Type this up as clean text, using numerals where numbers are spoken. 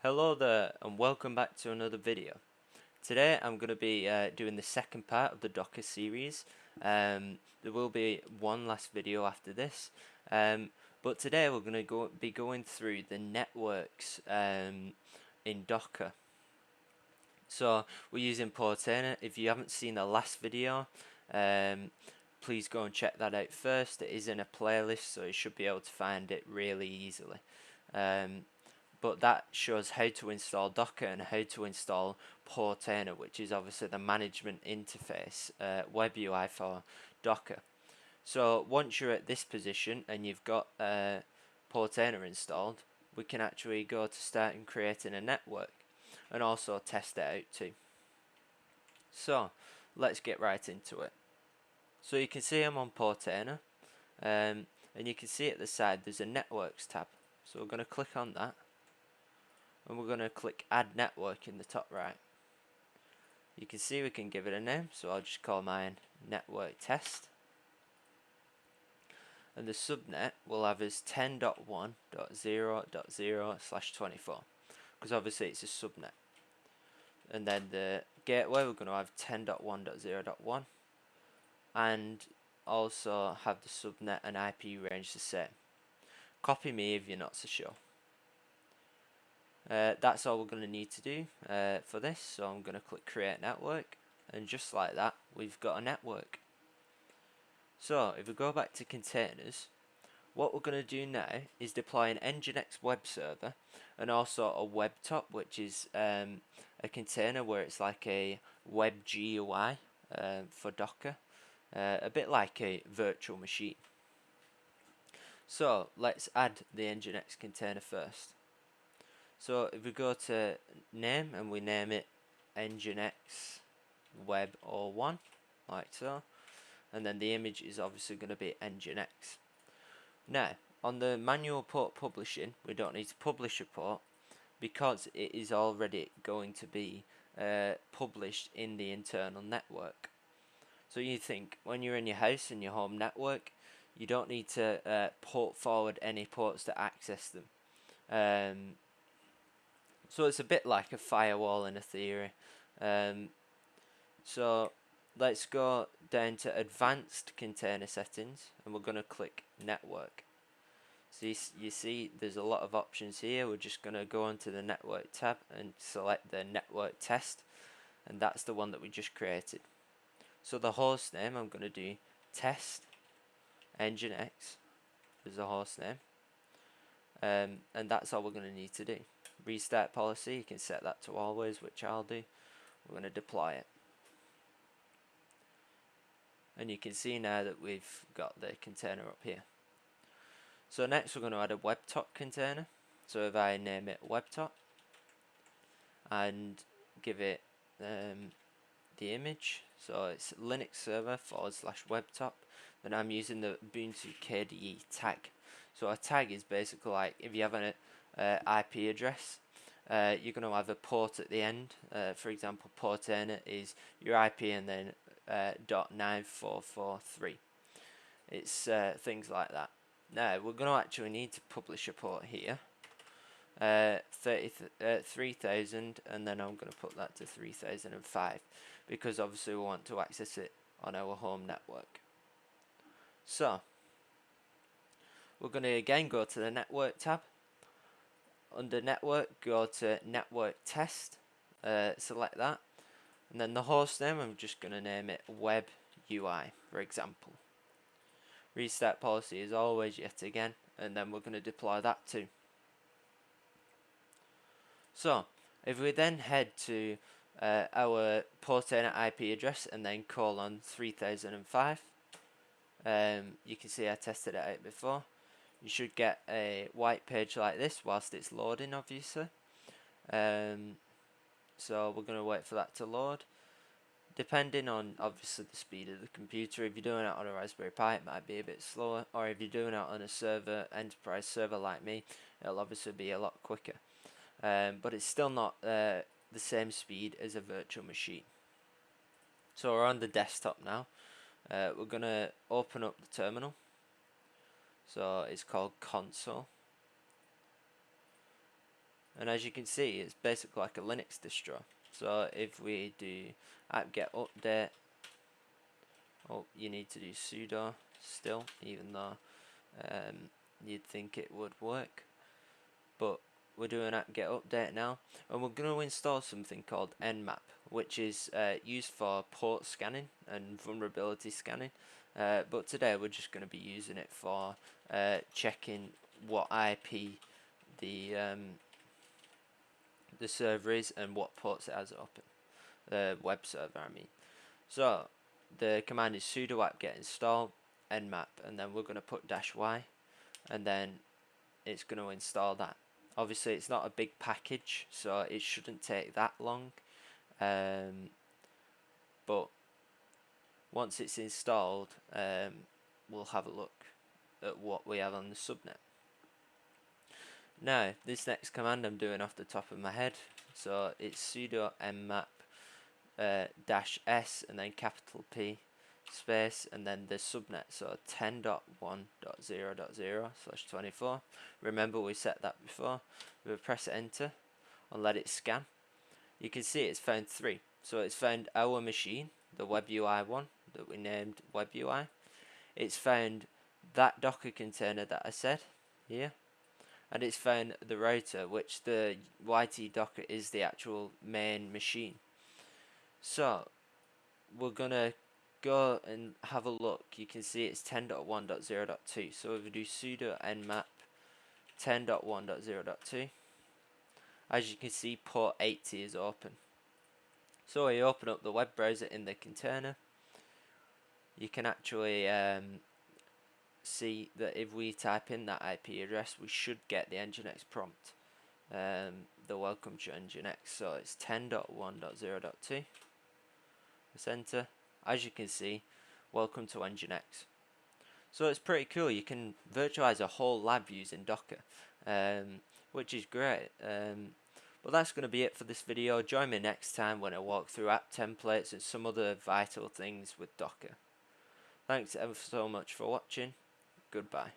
Hello there and welcome back to another video. Today I'm going to be doing the second part of the Docker series. There will be one last video after this, but today we're going to be going through the networks in Docker. So we're using Portainer. If you haven't seen the last video, please go and check that out first. It is in a playlist, so you should be able to find it really easily. But that shows how to install Docker and how to install Portainer, which is obviously the management interface web UI for Docker. So once you're at this position and you've got Portainer installed, we can actually go to start and creating a network and also test it out too. So let's get right into it. So you can see I'm on Portainer, and you can see at the side there's a networks tab. So we're going to click on that, and we're going to click add network in the top right. You can see we can give it a name, so I'll just call mine network test, and the subnet will have as 10.1.0.0/24 because obviously it's a subnet. And then the gateway we're going to have 10.1.0.1 and also have the subnet and IP range the same. Copy me if you're not so sure. That's all we're going to need to do for this, so I'm going to click create network, and just like that we've got a network. So if we go back to containers, what we're going to do now is deploy an Nginx web server and also a web top, which is a container where it's like a web GUI for Docker, a bit like a virtual machine. So let's add the Nginx container first. So if we go to name and we name it Nginx Web 01, like so, and then the image is obviously going to be Nginx. Now, on the manual port publishing, we don't need to publish a port because it is already going to be published in the internal network. So you think when you're in your house, in your home network, you don't need to port forward any ports to access them. So it's a bit like a firewall in a theory. So let's go down to advanced container settings, and we're going to click network. So you see there's a lot of options here. We're just going to go into the network tab and select the network test, and that's the one that we just created. So the host name, I'm going to do test Nginx as the host name, and that's all we're going to need to do. Restart policy, you can set that to always, which I'll do. We're going to deploy it, and you can see now that we've got the container up here. So next we're going to add a WebTop container. So if I name it WebTop and give it the image, so it's Linux server /WebTop, then I'm using the Ubuntu KDE tag. So a tag is basically like if you have an IP address, you're going to have a port at the end. For example, Portainer is your IP and then .9443. It's things like that. Now we're going to actually need to publish a port here, 3000, and then I'm going to put that to 3005 because obviously we want to access it on our home network. So we're going to again go to the network tab. Under network, go to network test, select that, and then the host name, I'm just going to name it web UI, for example. Restart policy as always yet again, and then we're going to deploy that too. So if we then head to our Portainer IP address and then colon 3005, you can see I tested it out before. You should get a white page like this whilst it's loading, obviously. So we're going to wait for that to load. Depending on obviously the speed of the computer, if you're doing it on a Raspberry Pi it might be a bit slower, or if you're doing it on a server, enterprise server like me, it'll obviously be a lot quicker. But it's still not the same speed as a virtual machine. So we're on the desktop now. We're going to open up the terminal. So it's called console. and as you can see, it's basically like a Linux distro. So if we do apt-get update, oh, you need to do sudo still, even though you'd think it would work, but we're doing apt-get update now, and we're going to install something called Nmap, which is used for port scanning and vulnerability scanning, but today we're just going to be using it for checking what IP the server is and what ports it has open, the web server I mean. So the command is sudo apt-get install nmap, and then we're going to put -y, and then it's going to install that. Obviously it's not a big package, so it shouldn't take that long, but once it's installed, we'll have a look at what we have on the subnet. Now, this next command I'm doing off the top of my head, so it's sudo nmap -s and then capital P space and then the subnet, so 10.1.0.0/24. Remember we set that before. We'll press enter and let it scan. You can see it's found 3. So it's found our machine, the WebUI one that we named WebUI. It's found that Docker container that I said here, and it's found the router, which the YT Docker is the actual main machine. So we're gonna go and have a look. You can see it's 10.1.0.2. So if we do sudo nmap 10.1.0.2, as you can see, port 80 is open. So you open up the web browser in the container, you can actually see that if we type in that IP address, we should get the Nginx prompt, the welcome to Nginx. So it's 10.1.0.2. Press enter. As you can see, welcome to Nginx. So it's pretty cool. You can virtualize a whole lab using Docker, which is great. But that's going to be it for this video. Join me next time when I walk through app templates and some other vital things with Docker. Thanks ever so much for watching. Goodbye.